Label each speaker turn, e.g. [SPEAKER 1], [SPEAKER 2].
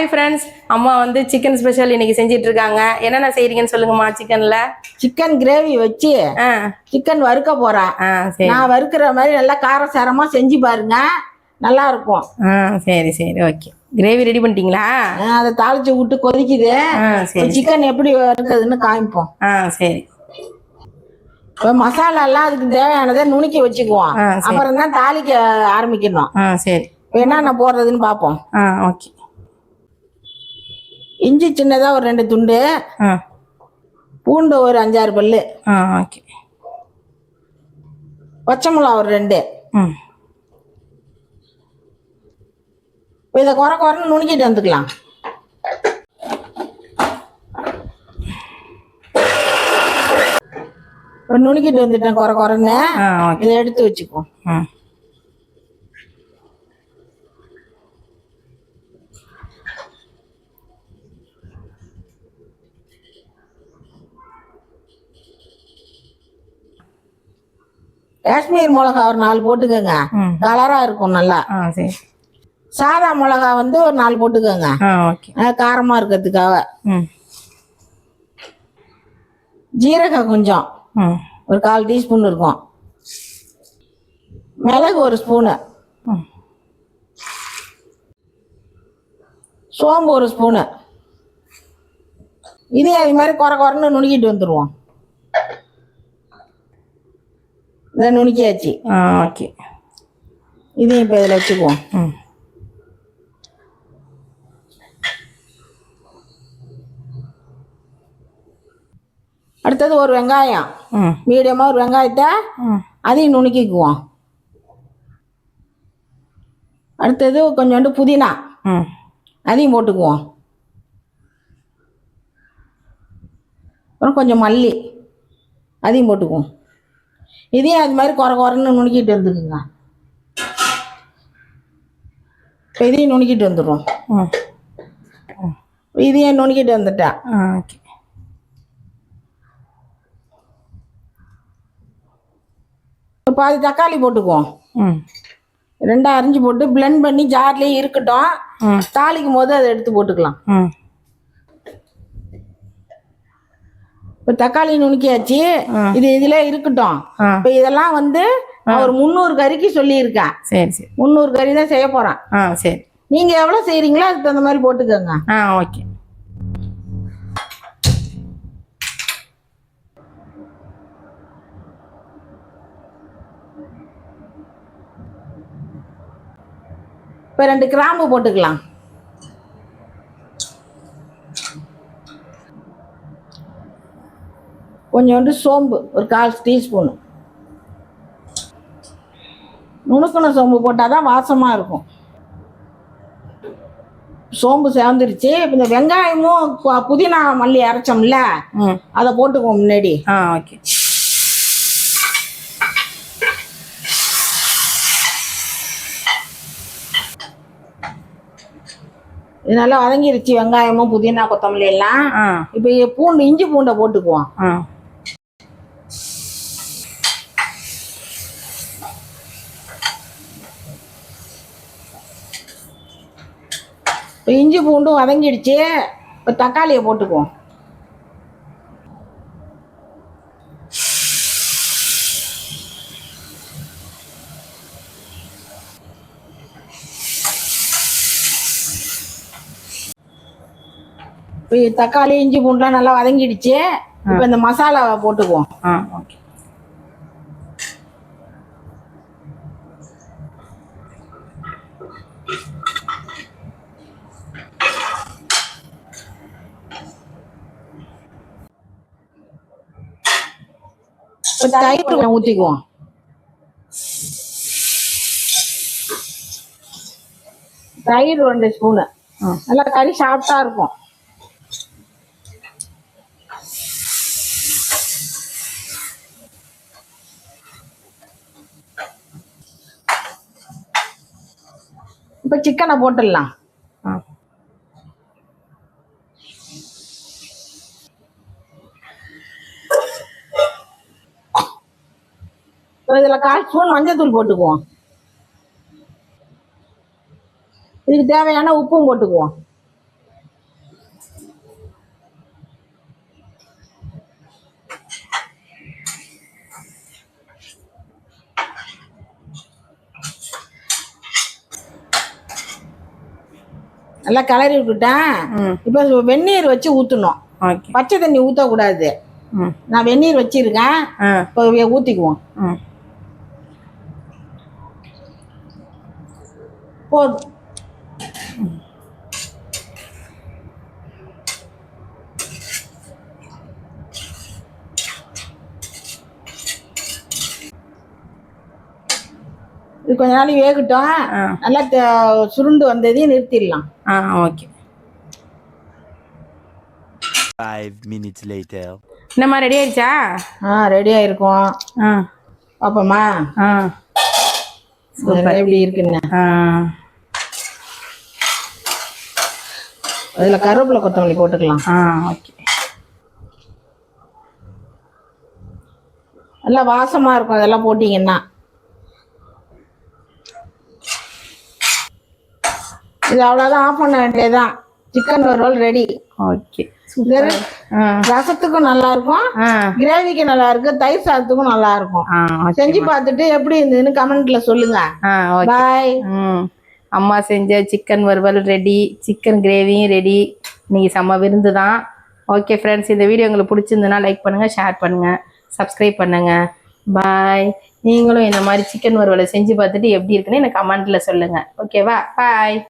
[SPEAKER 1] Hi friends, அம்மா வந்து chicken special இன்னைக்கு செஞ்சிட்டு இருக்காங்க. என்னென்ன செய்றீங்கன்னு சொல்லுங்கம்மா. சிக்கன்ல
[SPEAKER 2] சிக்கன் கிரேவி வச்சு சிக்கன் வறுக்க போறேன். நான் வறுக்கிற மாதிரி நல்லா காரசாரமா செஞ்சு பாருங்க, நல்லா இருக்கும்.
[SPEAKER 1] சரி சரி, ஓகே. கிரேவி ரெடி பண்ணிட்டீங்களா?
[SPEAKER 2] அதை தாளிச்சு விட்டு கொதிக்குது. சிக்கன் எப்படி வறுக்கிறதுன்னு காமிப்போம்.
[SPEAKER 1] சரி.
[SPEAKER 2] இப்போ மசாலா எல்லாம் அதுக்கு தேவையானதை நுணுக்கி வச்சுக்குவோம். அப்புறம் தான் தாளிக்க ஆரம்பிக்கணும்.
[SPEAKER 1] சரி,
[SPEAKER 2] என்னென்ன போடுறதுன்னு பார்ப்போம்.
[SPEAKER 1] ஓகே.
[SPEAKER 2] இஞ்சி சின்னதா ஒரு 2 துண்டு, பூண்டு ஒரு 5-6 பல்லு,
[SPEAKER 1] ஓகே.
[SPEAKER 2] பச்சை மிளகா ஒரு 2. இதை குறைன்னு நுணுக்கிட்டு வந்துக்கலாம். நுணுக்கிட்டு வந்துட்டேன் குறைன்னு. இதை எடுத்து வச்சுக்குவோம். காஷ்மீர் மிளகா ஒரு 4 போட்டுக்கோங்க, கலரா இருக்கும் நல்லா. சாதா மிளகா வந்து ஒரு 4 போட்டுக்கோங்க, காரமா இருக்கிறதுக்காக. ஜீரகம் கொஞ்சம் ஒரு 1/4 டீஸ்பூன் இருக்கும். மிளகு ஒரு ஸ்பூனு, சோம்பு ஒரு ஸ்பூனு. இதே அது மாதிரி குறைன்னு நுணுக்கிட்டு வந்துடுவோம். இதை நுணுக்கியாச்சு.
[SPEAKER 1] ஓகே.
[SPEAKER 2] இதையும் இப்போ இதில் வச்சுக்குவோம். அடுத்தது ஒரு வெங்காயம், மீடியமாக ஒரு வெங்காயத்தை அதையும் நுணுக்கிக்குவோம். அடுத்தது கொஞ்சோண்டு புதினா, அதையும் போட்டுக்குவோம். அப்புறம் கொஞ்சம் மல்லி, அதையும் போட்டுக்குவோம். இதையும் அது மாதிரி குறைன்னு நுணுக்கிட்டு வந்துக்குங்க. இப்போ இதையும் நுணுக்கிட்டு வந்துடுவோம். இதையும் நுணுக்கிட்டு வந்துட்டேன்.
[SPEAKER 1] ஓகே.
[SPEAKER 2] பாதி தக்காளி போட்டுக்குவோம். 2 அரிஞ்சு போட்டு பிளெண்ட் பண்ணி ஜார்லேயே இருக்கட்டும். தாளிக்கும் போது அதை எடுத்து போட்டுக்கலாம். இப்போ தக்காளி நுணுக்கியாச்சு, இது இதில் இருக்கட்டும். இப்போ இதெல்லாம் வந்து ஒரு 300 கறிக்கு சொல்லியிருக்கேன்.
[SPEAKER 1] சரி சரி,
[SPEAKER 2] 300 கறி தான் செய்ய போகிறேன்.
[SPEAKER 1] சரி.
[SPEAKER 2] நீங்கள் எவ்வளோ செய்கிறீங்களோ அதுக்கு தகுந்த மாதிரி போட்டுக்கோங்க.
[SPEAKER 1] ஓகே.
[SPEAKER 2] இப்போ 2 கிராம்பு போட்டுக்கலாம். கொஞ்சோண்டு சோம்பு ஒரு 1/4 டீஸ்பூனு. நுணுக்கின சோம்பு போட்டால் தான் வாசமாக இருக்கும். சோம்பு சேர்ந்துருச்சு. இப்போ இந்த வெங்காயமும் புதினா மல்லி அரைச்சோம்ல, அதை போட்டுக்குவோம் முன்னாடி.
[SPEAKER 1] ஓகே.
[SPEAKER 2] இது நல்லா வதங்கிருச்சு, வெங்காயமும் புதினா கொத்தமல்லி எல்லாம். இப்போ பூண்டு இஞ்சி பூண்டை போட்டுக்குவோம். இப்போ இஞ்சி பூண்டும் வதங்கிடுச்சு. இப்போ தக்காளியை போட்டுக்குவோம். இப்போ தக்காளி இஞ்சி பூண்டுலாம் நல்லா வதங்கிடுச்சு. இப்போ இந்த மசாலாவை போட்டுக்குவோம்.
[SPEAKER 1] ஓகே.
[SPEAKER 2] இப்போ தயிர் ஊற்றிக்குவோம். தயிர் 2 ஸ்பூனு. நல்லா கறி சாப்பிட்டா இருக்கும். இப்போ சிக்கனை போட்டுடலாம். இதில் 1/4 ஸ்பூன் மஞ்சள் போட்டுக்குவோம். இதுக்கு தேவையான உப்பும் போட்டுக்குவோம். நல்லா கிளறி விட்டுட்டேன். இப்போ வெந்நீர் வச்சு ஊற்றணும்.
[SPEAKER 1] ஓகே.
[SPEAKER 2] பச்சை தண்ணி ஊற்றக்கூடாது. நான் வெந்நீர் வச்சிருக்கேன். இப்போ ஊற்றிக்குவோம். போதும். இது கொஞ்ச நாள் வேகட்டும். நல்லா சுருண்டு வந்ததையும் நிறுத்திடலாம்.
[SPEAKER 1] ஓகே.
[SPEAKER 3] 5 minutes later.
[SPEAKER 1] என்னம்மா ரெடி ஆயிடுச்சா?
[SPEAKER 2] ரெடி ஆயிருக்கும். பாப்போமா? எப்படி இருக்குன்னு. அதில் கருவேப்பிலை கொத்தமல்லி போட்டுக்கலாம்.
[SPEAKER 1] ஓகே.
[SPEAKER 2] நல்லா வாசமாக இருக்கும் அதெல்லாம் போட்டிங்கன்னா. இது அவ்வளோதான், ஆஃப் பண்ண வேண்டியதுதான். சிக்கன் வறுவல் ரெடி.
[SPEAKER 1] ஓகே.
[SPEAKER 2] ரசத்துக்கும் நல்லா இருக்கும், கிரேவிக்கு நல்லா இருக்கு, தயிர் சாதத்துக்கும் நல்லா இருக்கும். செஞ்சு பார்த்துட்டு எப்படி இருந்ததுன்னு கமெண்ட்ல சொல்லுங்க. பாய்.
[SPEAKER 1] அம்மா செஞ்ச சிக்கன் வறுவல் ரெடி, சிக்கன் கிரேவியும் ரெடி. இன்னைக்கு செம்ம விருந்து தான். ஓகே ஃப்ரெண்ட்ஸ், இந்த வீடியோ உங்களுக்கு பிடிச்சிருந்ததுன்னா லைக் பண்ணுங்க, ஷேர் பண்ணுங்க, சப்ஸ்கிரைப் பண்ணுங்க. பாய். நீங்களும் இந்த மாதிரி சிக்கன் வறுவலை செஞ்சு பார்த்துட்டு எப்படி இருக்குன்னு எனக்கு கமெண்ட்ல சொல்லுங்க. ஓகேவா? பாய்.